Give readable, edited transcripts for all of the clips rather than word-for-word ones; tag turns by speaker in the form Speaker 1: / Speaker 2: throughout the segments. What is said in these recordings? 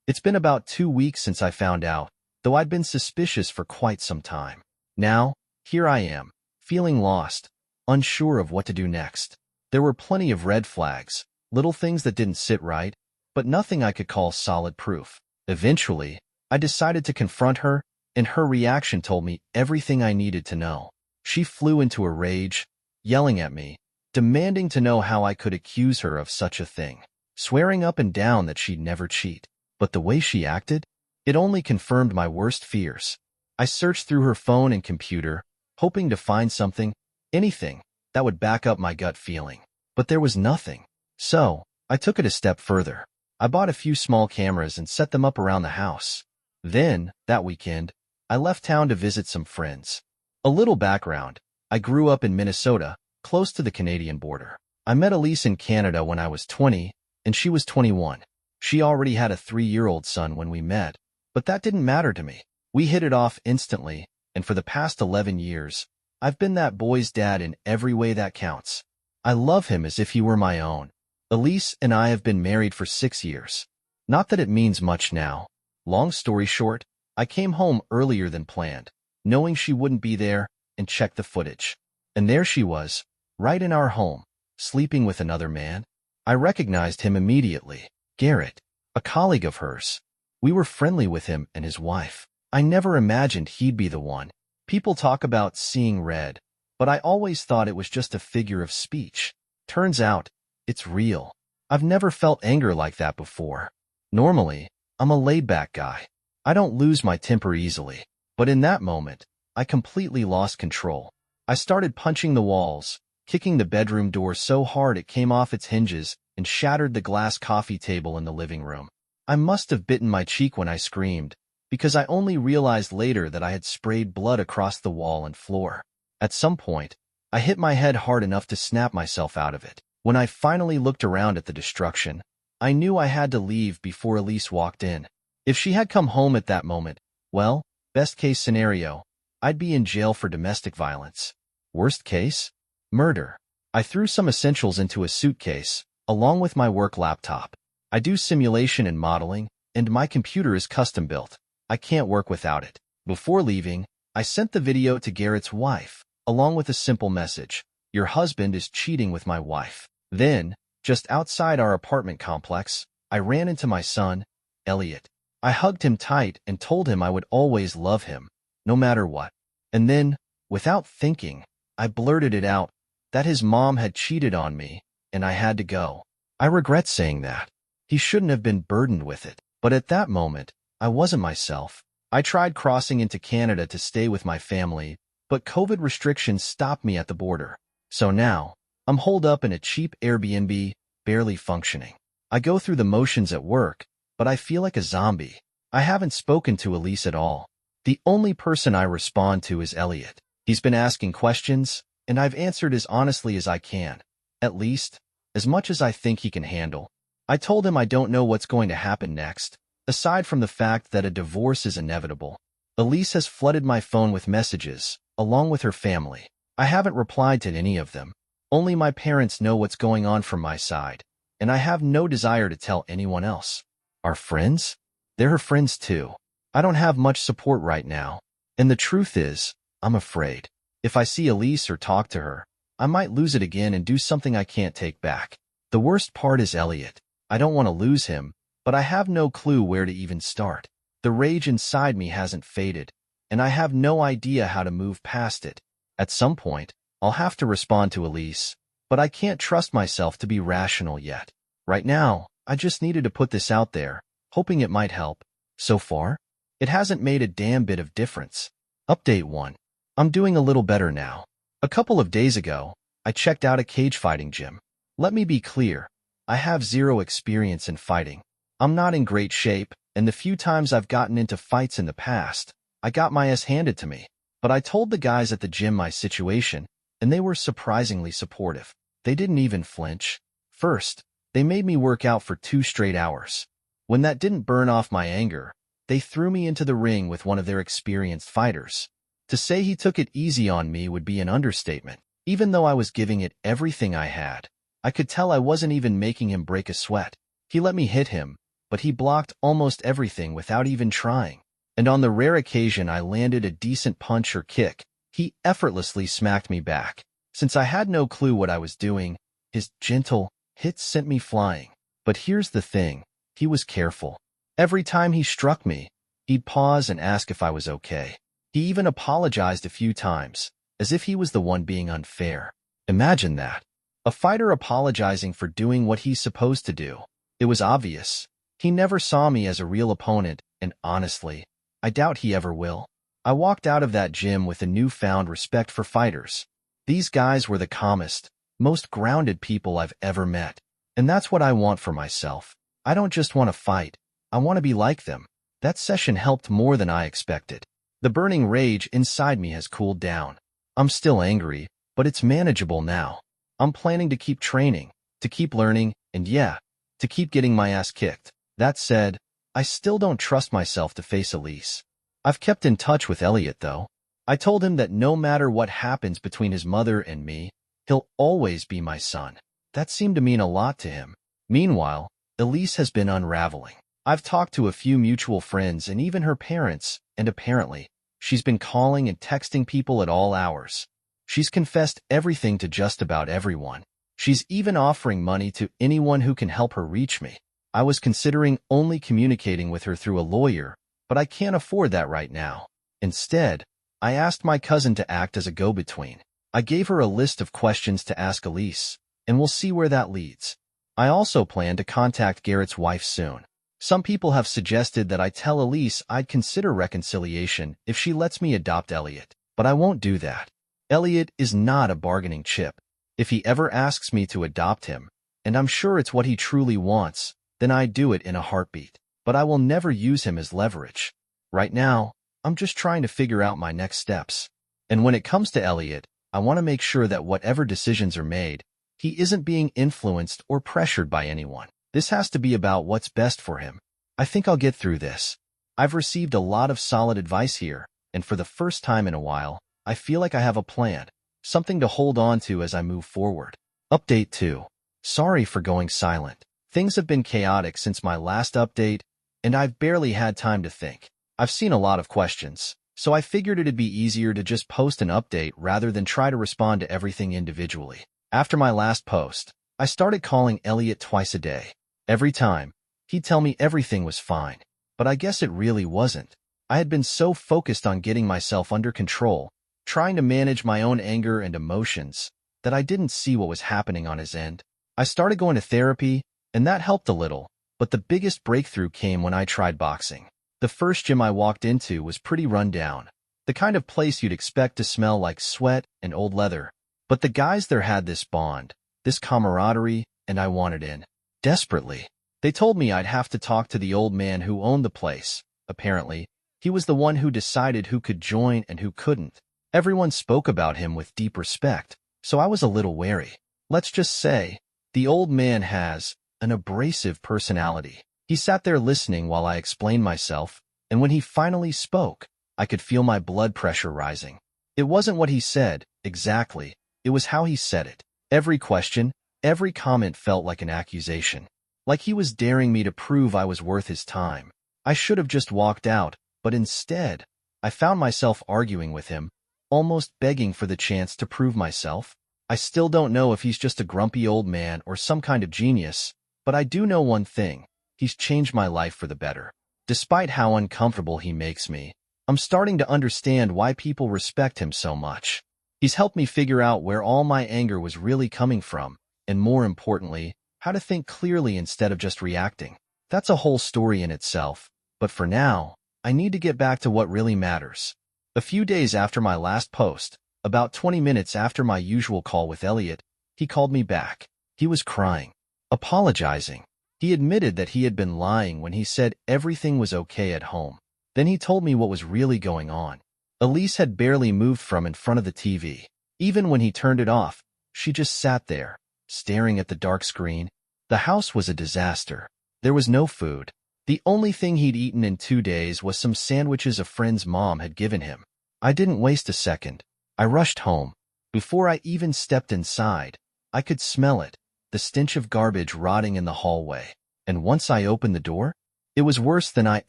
Speaker 1: It's been about 2 weeks since I found out, though I'd been suspicious for quite some time. Now, here I am, feeling lost, unsure of what to do next. There were plenty of red flags, little things that didn't sit right, but nothing I could call solid proof. Eventually, I decided to confront her, and her reaction told me everything I needed to know. She flew into a rage, yelling at me, demanding to know how I could accuse her of such a thing, swearing up and down that she'd never cheat. But the way she acted, it only confirmed my worst fears. I searched through her phone and computer, hoping to find something, anything, that would back up my gut feeling. But there was nothing. So, I took it a step further. I bought a few small cameras and set them up around the house. Then, that weekend, I left town to visit some friends. A little background. I grew up in Minnesota, close to the Canadian border. I met Elise in Canada when I was 20, and she was 21. She already had a 3-year-old son when we met, but that didn't matter to me. We hit it off instantly, and for the past 11 years, I've been that boy's dad in every way that counts. I love him as if he were my own. Elise and I have been married for 6 years. Not that it means much now. Long story short, I came home earlier than planned, knowing she wouldn't be there, and checked the footage. And there she was, right in our home, sleeping with another man. I recognized him immediately. Garrett, a colleague of hers. We were friendly with him and his wife. I never imagined he'd be the one. People talk about seeing red, but I always thought it was just a figure of speech. Turns out, it's real. I've never felt anger like that before. Normally, I'm a laid-back guy. I don't lose my temper easily. But in that moment, I completely lost control. I started punching the walls, kicking the bedroom door so hard it came off its hinges and shattered the glass coffee table in the living room. I must have bitten my cheek when I screamed, because I only realized later that I had sprayed blood across the wall and floor. At some point, I hit my head hard enough to snap myself out of it. When I finally looked around at the destruction, I knew I had to leave before Elise walked in. If she had come home at that moment, well, best case scenario, I'd be in jail for domestic violence. Worst case? Murder. I threw some essentials into a suitcase, along with my work laptop. I do simulation and modeling, and my computer is custom-built. I can't work without it. Before leaving, I sent the video to Garrett's wife, along with a simple message. Your husband is cheating with my wife. Then, just outside our apartment complex, I ran into my son, Elliot. I hugged him tight and told him I would always love him, no matter what. And then, without thinking, I blurted it out, that his mom had cheated on me, and I had to go. I regret saying that. He shouldn't have been burdened with it. But at that moment, I wasn't myself. I tried crossing into Canada to stay with my family, but COVID restrictions stopped me at the border. So now, I'm holed up in a cheap Airbnb, barely functioning. I go through the motions at work, but I feel like a zombie. I haven't spoken to Elise at all. The only person I respond to is Elliot. He's been asking questions, and I've answered as honestly as I can. At least, as much as I think he can handle. I told him I don't know what's going to happen next, aside from the fact that a divorce is inevitable. Elise has flooded my phone with messages, along with her family. I haven't replied to any of them. Only my parents know what's going on from my side, and I have no desire to tell anyone else. Our friends? They're her friends too. I don't have much support right now, and the truth is, I'm afraid. If I see Elise or talk to her, I might lose it again and do something I can't take back. The worst part is Elliot. I don't want to lose him, but I have no clue where to even start. The rage inside me hasn't faded, and I have no idea how to move past it. At some point, I'll have to respond to Elise, but I can't trust myself to be rational yet. Right now, I just needed to put this out there, hoping it might help. So far, it hasn't made a damn bit of difference. Update 1. I'm doing a little better now. A couple of days ago, I checked out a cage fighting gym. Let me be clear, I have zero experience in fighting. I'm not in great shape, and the few times I've gotten into fights in the past, I got my ass handed to me. But I told the guys at the gym my situation, and they were surprisingly supportive. They didn't even flinch. First, they made me work out for 2 straight hours. When that didn't burn off my anger, they threw me into the ring with one of their experienced fighters. To say he took it easy on me would be an understatement. Even though I was giving it everything I had, I could tell I wasn't even making him break a sweat. He let me hit him, but he blocked almost everything without even trying. And on the rare occasion I landed a decent punch or kick, he effortlessly smacked me back. Since I had no clue what I was doing, his gentle hits sent me flying. But here's the thing, he was careful. Every time he struck me, he'd pause and ask if I was okay. He even apologized a few times, as if he was the one being unfair. Imagine that. A fighter apologizing for doing what he's supposed to do. It was obvious. He never saw me as a real opponent, and honestly, I doubt he ever will. I walked out of that gym with a newfound respect for fighters. These guys were the calmest, most grounded people I've ever met. And that's what I want for myself. I don't just want to fight. I want to be like them. That session helped more than I expected. The burning rage inside me has cooled down. I'm still angry, but it's manageable now. I'm planning to keep training, to keep learning, and yeah, to keep getting my ass kicked. That said, I still don't trust myself to face Elise. I've kept in touch with Elliot, though. I told him that no matter what happens between his mother and me, he'll always be my son. That seemed to mean a lot to him. Meanwhile, Elise has been unraveling. I've talked to a few mutual friends and even her parents, and apparently, she's been calling and texting people at all hours. She's confessed everything to just about everyone. She's even offering money to anyone who can help her reach me. I was considering only communicating with her through a lawyer, but I can't afford that right now. Instead, I asked my cousin to act as a go-between. I gave her a list of questions to ask Elise, and we'll see where that leads. I also plan to contact Garrett's wife soon. Some people have suggested that I tell Elise I'd consider reconciliation if she lets me adopt Elliot, but I won't do that. Elliot is not a bargaining chip. If he ever asks me to adopt him, and I'm sure it's what he truly wants, then I'd do it in a heartbeat. But I will never use him as leverage. Right now, I'm just trying to figure out my next steps. And when it comes to Elliot, I want to make sure that whatever decisions are made, he isn't being influenced or pressured by anyone. This has to be about what's best for him. I think I'll get through this. I've received a lot of solid advice here, and for the first time in a while, I feel like I have a plan, something to hold on to as I move forward. Update 2. Sorry for going silent. Things have been chaotic since my last update, and I've barely had time to think. I've seen a lot of questions, so I figured it'd be easier to just post an update rather than try to respond to everything individually. After my last post, I started calling Elliot twice a day. Every time, he'd tell me everything was fine, but I guess it really wasn't. I had been so focused on getting myself under control, trying to manage my own anger and emotions, that I didn't see what was happening on his end. I started going to therapy, and that helped a little, but the biggest breakthrough came when I tried boxing. The first gym I walked into was pretty run down, the kind of place you'd expect to smell like sweat and old leather. But the guys there had this bond, this camaraderie, and I wanted in. Desperately. They told me I'd have to talk to the old man who owned the place. Apparently, he was the one who decided who could join and who couldn't. Everyone spoke about him with deep respect, so I was a little wary. Let's just say, the old man has an abrasive personality. He sat there listening while I explained myself, and when he finally spoke, I could feel my blood pressure rising. It wasn't what he said, exactly. It was how he said it. Every question, every comment felt like an accusation. Like he was daring me to prove I was worth his time. I should have just walked out, but instead, I found myself arguing with him, almost begging for the chance to prove myself. I still don't know if he's just a grumpy old man or some kind of genius, but I do know one thing. He's changed my life for the better. Despite how uncomfortable he makes me, I'm starting to understand why people respect him so much. He's helped me figure out where all my anger was really coming from, and more importantly, how to think clearly instead of just reacting. That's a whole story in itself, but for now, I need to get back to what really matters. A few days after my last post, about 20 minutes after my usual call with Elliot, he called me back. He was crying, apologizing. He admitted that he had been lying when he said everything was okay at home. Then he told me what was really going on. Elise had barely moved from in front of the TV. Even when he turned it off, she just sat there, staring at the dark screen. The house was a disaster. There was no food. The only thing he'd eaten in 2 days was some sandwiches a friend's mom had given him. I didn't waste a second. I rushed home. Before I even stepped inside, I could smell it, the stench of garbage rotting in the hallway. And once I opened the door, It was worse than I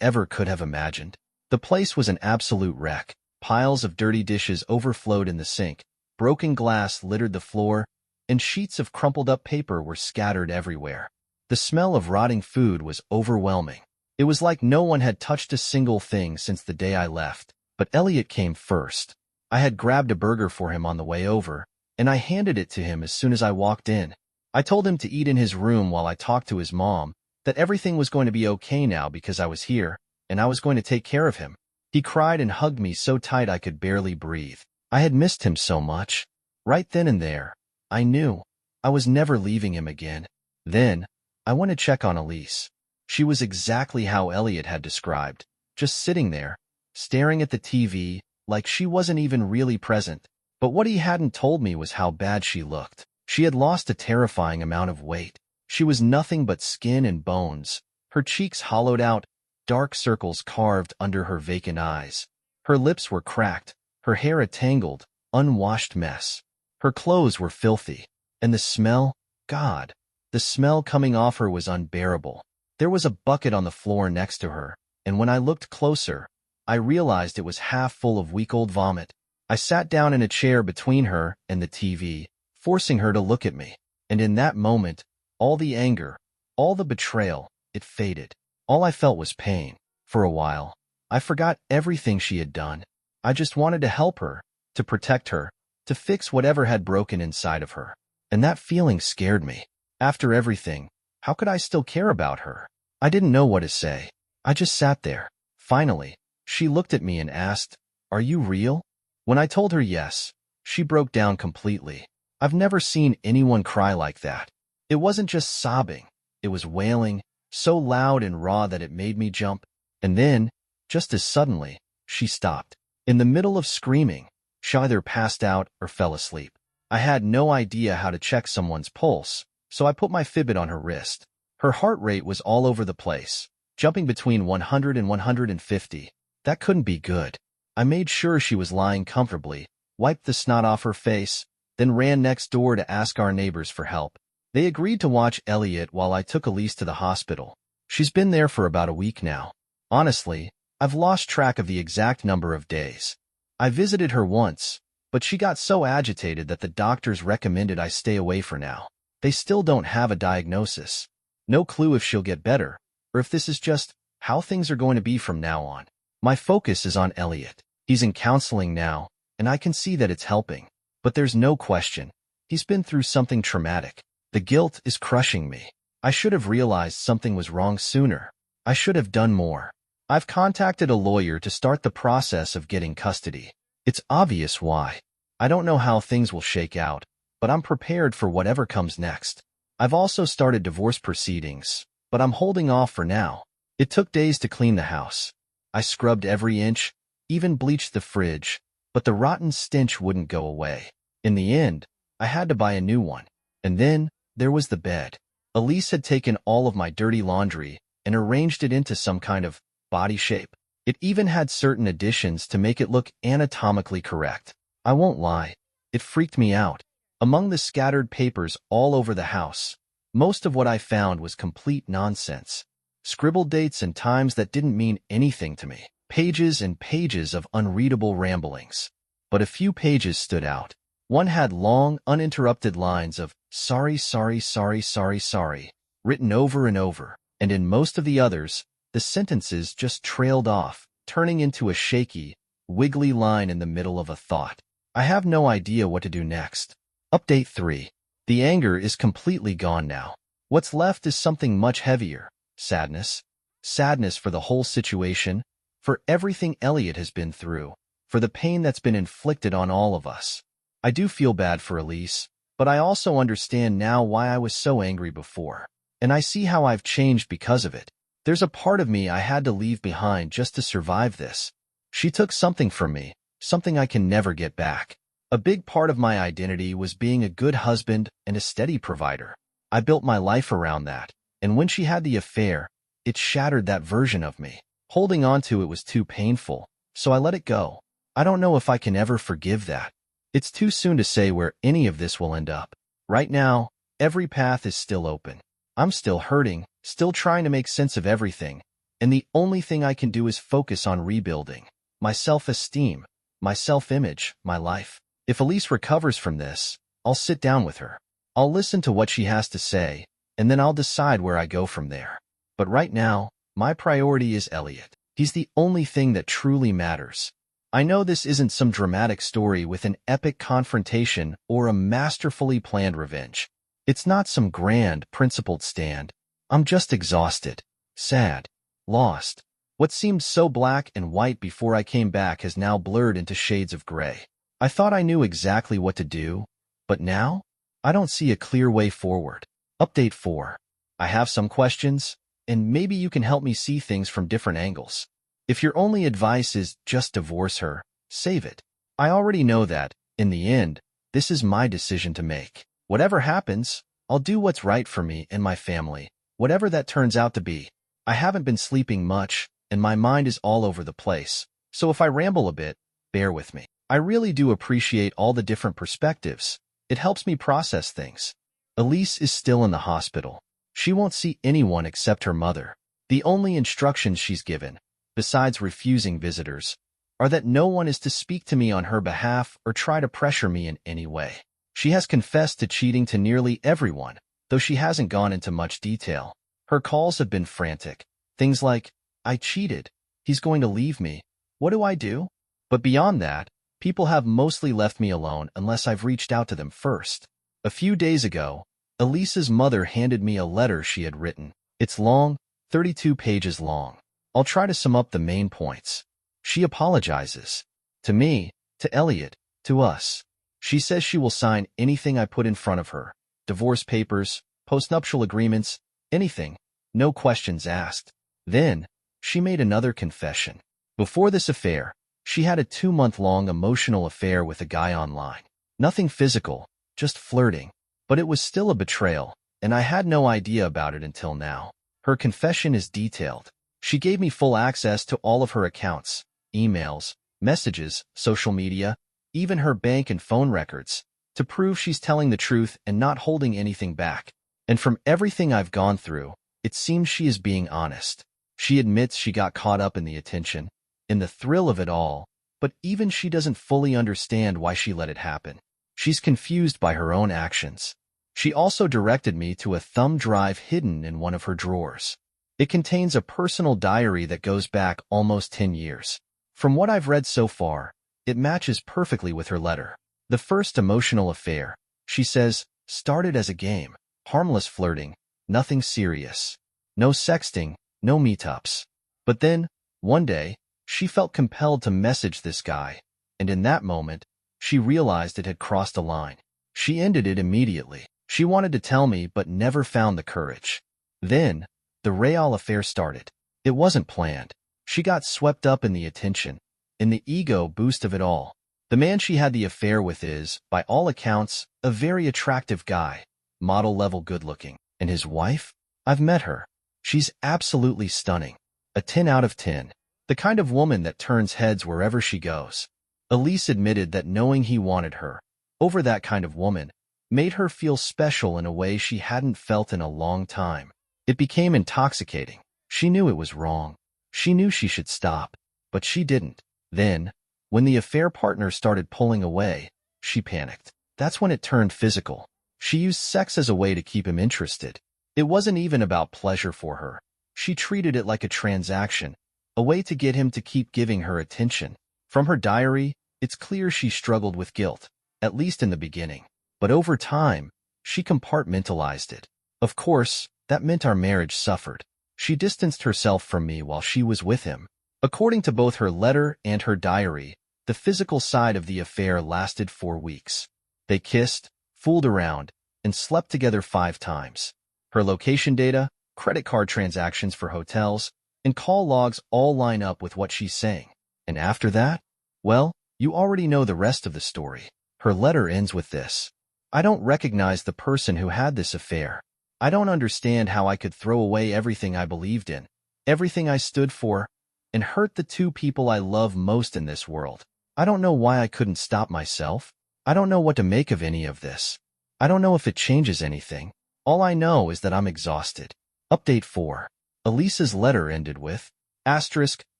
Speaker 1: ever could have imagined. The place was an absolute wreck. Piles of dirty dishes overflowed in the sink, broken glass littered the floor, and sheets of crumpled-up paper were scattered everywhere. The smell of rotting food was overwhelming. It was like no one had touched a single thing since the day I left. But Elliot came first. I had grabbed a burger for him on the way over, and I handed it to him as soon as I walked in. I told him to eat in his room while I talked to his mom, that everything was going to be okay now because I was here, and I was going to take care of him. He cried and hugged me so tight I could barely breathe. I had missed him so much. Right then and there, I knew I was never leaving him again. Then, I went to check on Elise. She was exactly how Elliot had described, just sitting there, staring at the TV, like she wasn't even really present. But what he hadn't told me was how bad she looked. She had lost a terrifying amount of weight. She was nothing but skin and bones, her cheeks hollowed out, dark circles carved under her vacant eyes. Her lips were cracked, her hair a tangled, unwashed mess. Her clothes were filthy, and the smell, God, the smell coming off her was unbearable. There was a bucket on the floor next to her, and when I looked closer, I realized it was half full of week-old vomit. I sat down in a chair between her and the TV, forcing her to look at me. And in that moment, all the anger, all the betrayal, it faded. All I felt was pain. For a while, I forgot everything she had done. I just wanted to help her, to protect her, to fix whatever had broken inside of her. And that feeling scared me. After everything, how could I still care about her? I didn't know what to say. I just sat there. Finally, she looked at me and asked, "Are you real?" When I told her yes, she broke down completely. I've never seen anyone cry like that. It wasn't just sobbing. It was wailing, so loud and raw that it made me jump. And then, just as suddenly, she stopped. In the middle of screaming, she either passed out or fell asleep. I had no idea how to check someone's pulse, so I put my Fitbit on her wrist. Her heart rate was all over the place, jumping between 100 and 150. That couldn't be good. I made sure she was lying comfortably, wiped the snot off her face, then ran next door to ask our neighbors for help. They agreed to watch Elliot while I took Elise to the hospital. She's been there for about a week now. Honestly, I've lost track of the exact number of days. I visited her once, but she got so agitated that the doctors recommended I stay away for now. They still don't have a diagnosis. No clue if she'll get better, or if this is just how things are going to be from now on. My focus is on Elliot. He's in counseling now, and I can see that it's helping. But there's no question. He's been through something traumatic. The guilt is crushing me. I should have realized something was wrong sooner. I should have done more. I've contacted a lawyer to start the process of getting custody. It's obvious why. I don't know how things will shake out, but I'm prepared for whatever comes next. I've also started divorce proceedings, but I'm holding off for now. It took days to clean the house. I scrubbed every inch, even bleached the fridge, but the rotten stench wouldn't go away. In the end, I had to buy a new one. And then, there was the bed. Elise had taken all of my dirty laundry and arranged it into some kind of body shape. It even had certain additions to make it look anatomically correct. I won't lie, it freaked me out. Among the scattered papers all over the house, most of what I found was complete nonsense. Scribbled dates and times that didn't mean anything to me. Pages and pages of unreadable ramblings. But a few pages stood out. One had long, uninterrupted lines of sorry, sorry, sorry, sorry, sorry, written over and over, and in most of the others, the sentences just trailed off, turning into a shaky, wiggly line in the middle of a thought. I have no idea what to do next. Update 3. The anger is completely gone now. What's left is something much heavier. Sadness. Sadness for the whole situation, for everything Elliot has been through, for the pain that's been inflicted on all of us. I do feel bad for Elise, but I also understand now why I was so angry before. And I see how I've changed because of it. There's a part of me I had to leave behind just to survive this. She took something from me, something I can never get back. A big part of my identity was being a good husband and a steady provider. I built my life around that, and when she had the affair, it shattered that version of me. Holding on to it was too painful, so I let it go. I don't know if I can ever forgive that. It's too soon to say where any of this will end up. Right now, every path is still open. I'm still hurting, still trying to make sense of everything, and the only thing I can do is focus on rebuilding my self-esteem, my self-image, my life. If Elise recovers from this, I'll sit down with her. I'll listen to what she has to say, and then I'll decide where I go from there. But right now, my priority is Elliot. He's the only thing that truly matters. I know this isn't some dramatic story with an epic confrontation or a masterfully planned revenge. It's not some grand, principled stand. I'm just exhausted, sad, lost. What seemed so black and white before I came back has now blurred into shades of gray. I thought I knew exactly what to do, but now, I don't see a clear way forward. Update 4. I have some questions, and maybe you can help me see things from different angles. If your only advice is just divorce her, save it. I already know that, in the end, this is my decision to make. Whatever happens, I'll do what's right for me and my family, whatever that turns out to be. I haven't been sleeping much, and my mind is all over the place, so if I ramble a bit, bear with me. I really do appreciate all the different perspectives. It helps me process things. Elise is still in the hospital. She won't see anyone except her mother. The only instructions she's given, besides refusing visitors, are that no one is to speak to me on her behalf or try to pressure me in any way. She has confessed to cheating to nearly everyone, though she hasn't gone into much detail. Her calls have been frantic. Things like, "I cheated. He's going to leave me. What do I do?" But beyond that, people have mostly left me alone unless I've reached out to them first. A few days ago, Elise's mother handed me a letter she had written. It's long, 32 pages long. I'll try to sum up the main points. She apologizes. To me, to Elliot, to us. She says she will sign anything I put in front of her. Divorce papers, postnuptial agreements, anything. No questions asked. Then, she made another confession. Before this affair, she had a 2-month-long emotional affair with a guy online. Nothing physical, just flirting. But it was still a betrayal, and I had no idea about it until now. Her confession is detailed. She gave me full access to all of her accounts, emails, messages, social media, even her bank and phone records, to prove she's telling the truth and not holding anything back. And from everything I've gone through, it seems she is being honest. She admits she got caught up in the attention, in the thrill of it all, but even she doesn't fully understand why she let it happen. She's confused by her own actions. She also directed me to a thumb drive hidden in one of her drawers. It contains a personal diary that goes back almost 10 years. From what I've read so far, it matches perfectly with her letter. The first emotional affair, she says, started as a game, harmless flirting, nothing serious. No sexting, no meetups. But then, one day, she felt compelled to message this guy, and in that moment, she realized it had crossed a line. She ended it immediately. She wanted to tell me but never found the courage. Then, the Real affair started. It wasn't planned. She got swept up in the attention, in the ego boost of it all. The man she had the affair with is, by all accounts, a very attractive guy, model-level good-looking. And his wife? I've met her. She's absolutely stunning. A 10 out of 10. The kind of woman that turns heads wherever she goes. Elise admitted that knowing he wanted her, over that kind of woman, made her feel special in a way she hadn't felt in a long time. It became intoxicating. She knew it was wrong. She knew she should stop, but she didn't. Then, when the affair partner started pulling away, she panicked. That's when it turned physical. She used sex as a way to keep him interested. It wasn't even about pleasure for her. She treated it like a transaction, a way to get him to keep giving her attention. From her diary, it's clear she struggled with guilt, at least in the beginning. But over time, she compartmentalized it. Of course, that meant our marriage suffered. She distanced herself from me while she was with him. According to both her letter and her diary, the physical side of the affair lasted 4 weeks. They kissed, fooled around, and slept together 5 times. Her location data, credit card transactions for hotels, and call logs all line up with what she's saying. And after that? Well, you already know the rest of the story. Her letter ends with this. I don't recognize the person who had this affair. I don't understand how I could throw away everything I believed in, everything I stood for, and hurt the 2 people I love most in this world. I don't know why I couldn't stop myself. I don't know what to make of any of this. I don't know if it changes anything. All I know is that I'm exhausted. Update 4. Elisa's letter ended with, Asterisk,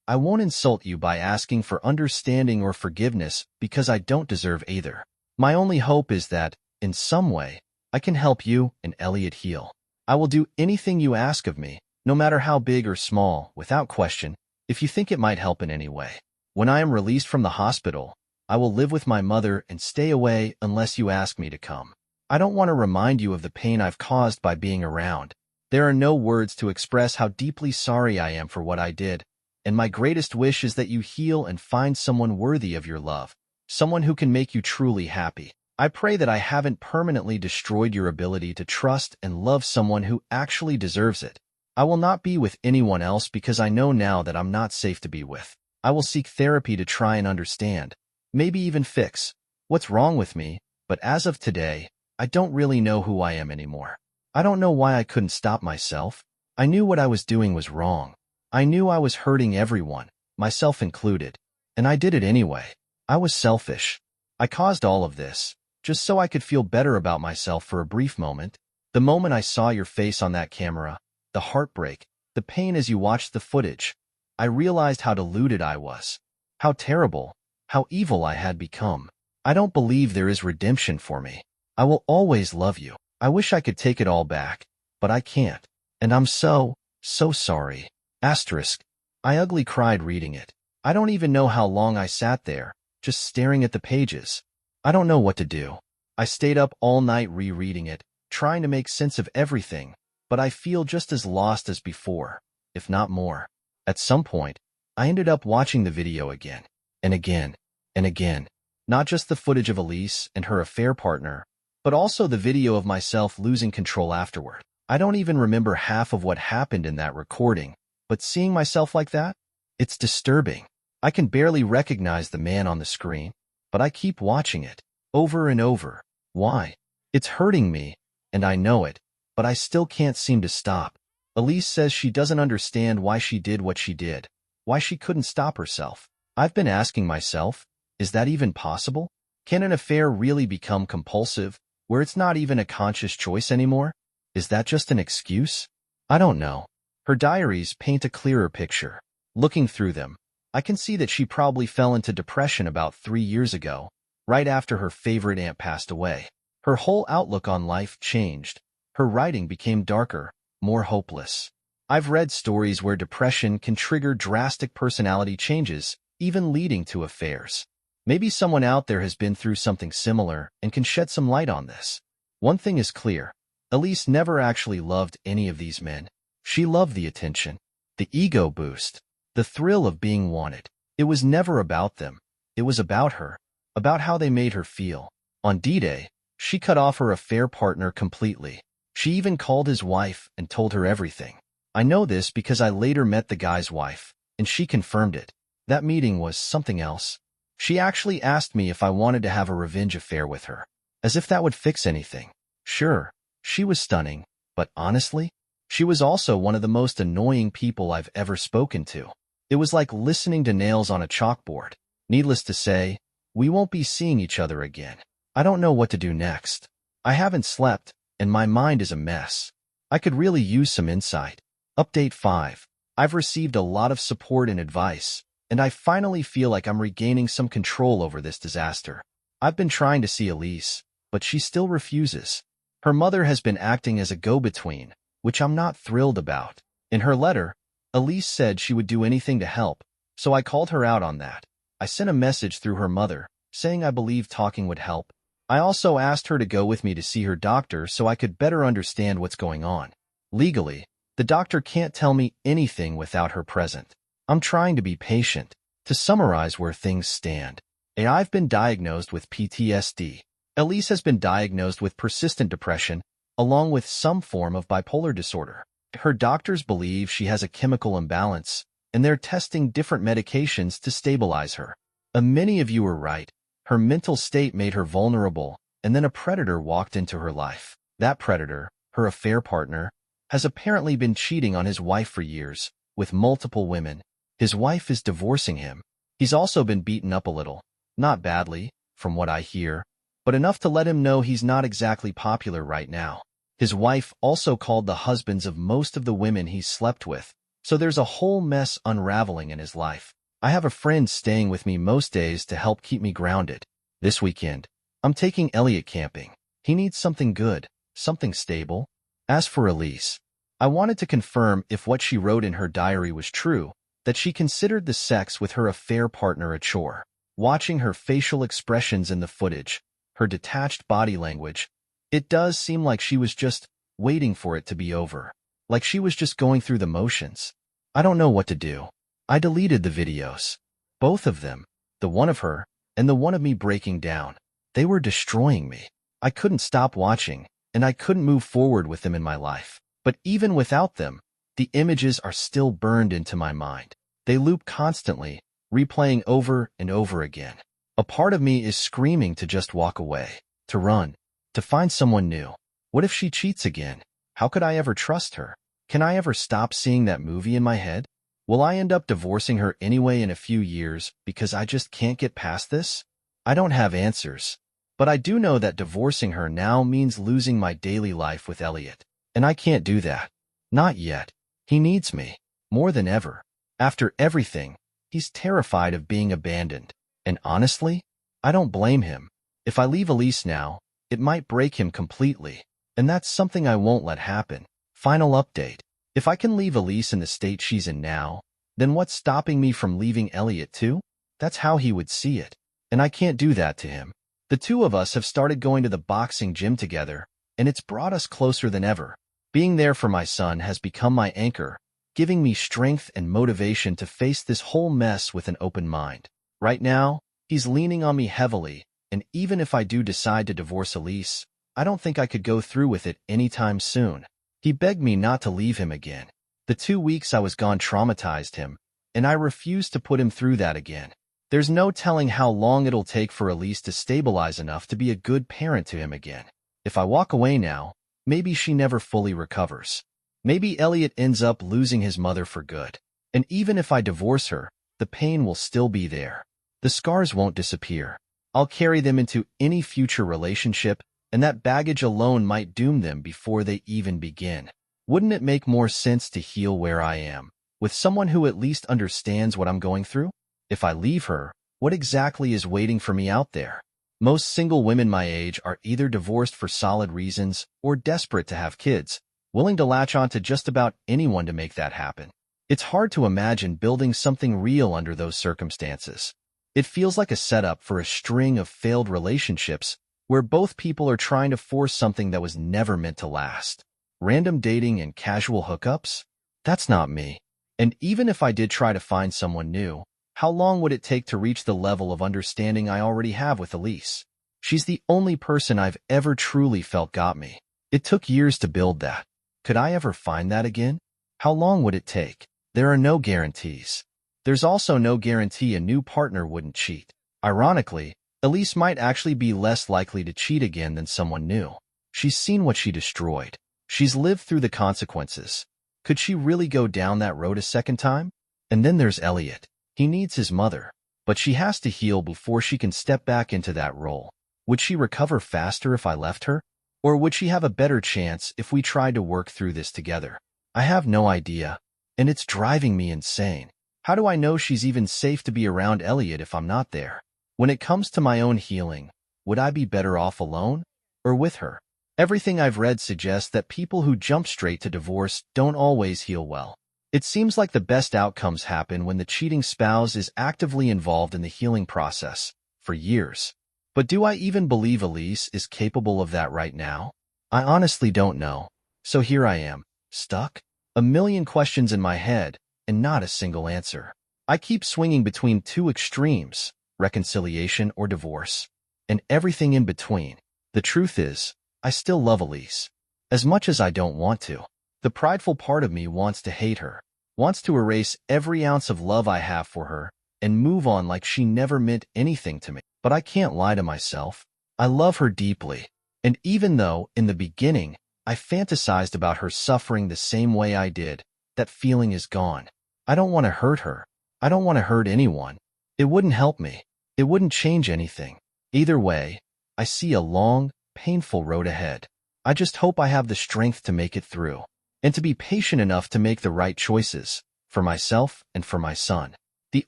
Speaker 1: I won't insult you by asking for understanding or forgiveness because I don't deserve either. My only hope is that, in some way, I can help you and Elliot heal. I will do anything you ask of me, no matter how big or small, without question, if you think it might help in any way. When I am released from the hospital, I will live with my mother and stay away unless you ask me to come. I don't want to remind you of the pain I've caused by being around. There are no words to express how deeply sorry I am for what I did, and my greatest wish is that you heal and find someone worthy of your love, someone who can make you truly happy. I pray that I haven't permanently destroyed your ability to trust and love someone who actually deserves it. I will not be with anyone else because I know now that I'm not safe to be with. I will seek therapy to try and understand, maybe even fix, what's wrong with me, but as of today, I don't really know who I am anymore. I don't know why I couldn't stop myself. I knew what I was doing was wrong. I knew I was hurting everyone, myself included, and I did it anyway. I was selfish. I caused all of this, just so I could feel better about myself for a brief moment. The moment I saw your face on that camera, the heartbreak, the pain as you watched the footage, I realized how deluded I was, how terrible, how evil I had become. I don't believe there is redemption for me. I will always love you. I wish I could take it all back, but I can't. And I'm so sorry. Asterisk. I ugly cried reading it. I don't even know how long I sat there, just staring at the pages. I don't know what to do. I stayed up all night rereading it, trying to make sense of everything, but I feel just as lost as before, if not more. At some point, I ended up watching the video again, and again, and again. Not just the footage of Elise and her affair partner, but also the video of myself losing control afterward. I don't even remember half of what happened in that recording, but seeing myself like that, it's disturbing. I can barely recognize the man on the screen, but I keep watching it, over and over. Why? It's hurting me, and I know it, but I still can't seem to stop. Elise says she doesn't understand why she did what she did, why she couldn't stop herself. I've been asking myself, is that even possible? Can an affair really become compulsive, where it's not even a conscious choice anymore? Is that just an excuse? I don't know. Her diaries paint a clearer picture. Looking through them, I can see that she probably fell into depression about 3 years ago, right after her favorite aunt passed away. Her whole outlook on life changed. Her writing became darker, more hopeless. I've read stories where depression can trigger drastic personality changes, even leading to affairs. Maybe someone out there has been through something similar and can shed some light on this. One thing is clear. Elise never actually loved any of these men. She loved the attention, the ego boost, the thrill of being wanted. It was never about them. It was about her, about how they made her feel. On D-Day, she cut off her affair partner completely. She even called his wife and told her everything. I know this because I later met the guy's wife, and she confirmed it. That meeting was something else. She actually asked me if I wanted to have a revenge affair with her, as if that would fix anything. Sure, she was stunning, but honestly, she was also one of the most annoying people I've ever spoken to. It was like listening to nails on a chalkboard. Needless to say, we won't be seeing each other again. I don't know what to do next. I haven't slept, and my mind is a mess. I could really use some insight. Update 5. I've received a lot of support and advice, and I finally feel like I'm regaining some control over this disaster. I've been trying to see Elise, but she still refuses. Her mother has been acting as a go-between, which I'm not thrilled about. In her letter, Elise said she would do anything to help, so I called her out on that. I sent a message through her mother, saying I believed talking would help. I also asked her to go with me to see her doctor so I could better understand what's going on. Legally, the doctor can't tell me anything without her present. I'm trying to be patient. To summarize where things stand, I've been diagnosed with PTSD. Elise has been diagnosed with persistent depression, along with some form of bipolar disorder. Her doctors believe she has a chemical imbalance, and they're testing different medications to stabilize her. Many of you are right. Her mental state made her vulnerable, and then a predator walked into her life. That predator, her affair partner, has apparently been cheating on his wife for years, with multiple women. His wife is divorcing him. He's also been beaten up a little. Not badly, from what I hear, but enough to let him know he's not exactly popular right now. His wife also called the husbands of most of the women he slept with, so there's a whole mess unraveling in his life. I have a friend staying with me most days to help keep me grounded. This weekend, I'm taking Elliot camping. He needs something good, something stable. As for Elise, I wanted to confirm if what she wrote in her diary was true, that she considered the sex with her affair partner a chore. Watching her facial expressions in the footage, her detached body language, it does seem like she was just waiting for it to be over. Like she was just going through the motions. I don't know what to do. I deleted the videos. Both of them, the one of her and the one of me breaking down. They were destroying me. I couldn't stop watching, and I couldn't move forward with them in my life. But even without them, the images are still burned into my mind. They loop constantly, replaying over and over again. A part of me is screaming to just walk away, to run, to find someone new. What if she cheats again? How could I ever trust her? Can I ever stop seeing that movie in my head? Will I end up divorcing her anyway in a few years because I just can't get past this? I don't have answers, but I do know that divorcing her now means losing my daily life with Elliot, and I can't do that. Not yet. He needs me, more than ever. After everything, he's terrified of being abandoned, and honestly, I don't blame him. If I leave Elise now, it might break him completely, and that's something I won't let happen. Final update. If I can leave Elise in the state she's in now, then what's stopping me from leaving Elliot too? That's how he would see it. And I can't do that to him. The two of us have started going to the boxing gym together, and it's brought us closer than ever. Being there for my son has become my anchor, giving me strength and motivation to face this whole mess with an open mind. Right now, he's leaning on me heavily, and even if I do decide to divorce Elise, I don't think I could go through with it anytime soon. He begged me not to leave him again. The 2 weeks I was gone traumatized him, and I refused to put him through that again. There's no telling how long it'll take for Elise to stabilize enough to be a good parent to him again. If I walk away now, maybe she never fully recovers. Maybe Elliot ends up losing his mother for good. And even if I divorce her, the pain will still be there. The scars won't disappear. I'll carry them into any future relationship, and that baggage alone might doom them before they even begin. Wouldn't it make more sense to heal where I am, with someone who at least understands what I'm going through? If I leave her, what exactly is waiting for me out there? Most single women my age are either divorced for solid reasons or desperate to have kids, willing to latch on to just about anyone to make that happen. It's hard to imagine building something real under those circumstances. It feels like a setup for a string of failed relationships where both people are trying to force something that was never meant to last. Random dating and casual hookups? That's not me. And even if I did try to find someone new, how long would it take to reach the level of understanding I already have with Elise? She's the only person I've ever truly felt got me. It took years to build that. Could I ever find that again? How long would it take? There are no guarantees. There's also no guarantee a new partner wouldn't cheat. Ironically, Elise might actually be less likely to cheat again than someone new. She's seen what she destroyed. She's lived through the consequences. Could she really go down that road a second time? And then there's Elliot. He needs his mother, but she has to heal before she can step back into that role. Would she recover faster if I left her? Or would she have a better chance if we tried to work through this together? I have no idea, and it's driving me insane. How do I know she's even safe to be around Elliot if I'm not there? When it comes to my own healing, would I be better off alone or with her? Everything I've read suggests that people who jump straight to divorce don't always heal well. It seems like the best outcomes happen when the cheating spouse is actively involved in the healing process for years. But do I even believe Elise is capable of that right now? I honestly don't know. So here I am, stuck, a million questions in my head, and not a single answer. I keep swinging between two extremes, reconciliation or divorce, and everything in between. The truth is, I still love Elise, as much as I don't want to. The prideful part of me wants to hate her, wants to erase every ounce of love I have for her, and move on like she never meant anything to me. But I can't lie to myself. I love her deeply, and even though, in the beginning, I fantasized about her suffering the same way I did, that feeling is gone. I don't want to hurt her. I don't want to hurt anyone. It wouldn't help me. It wouldn't change anything. Either way, I see a long, painful road ahead. I just hope I have the strength to make it through, and to be patient enough to make the right choices, for myself and for my son. The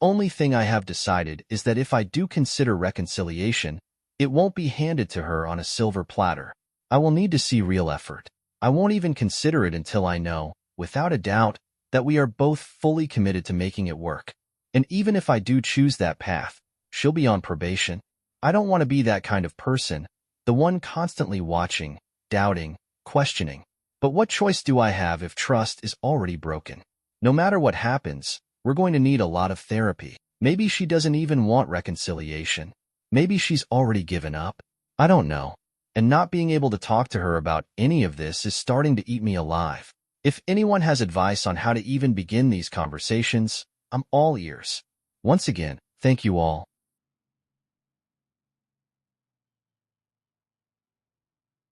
Speaker 1: only thing I have decided is that if I do consider reconciliation, it won't be handed to her on a silver platter. I will need to see real effort. I won't even consider it until I know, without a doubt, that we are both fully committed to making it work. And even if I do choose that path, she'll be on probation. I don't want to be that kind of person, the one constantly watching, doubting, questioning. But what choice do I have if trust is already broken? No matter what happens, we're going to need a lot of therapy. Maybe she doesn't even want reconciliation. Maybe she's already given up. I don't know. And not being able to talk to her about any of this is starting to eat me alive. If anyone has advice on how to even begin these conversations, I'm all ears. Once again, thank you all.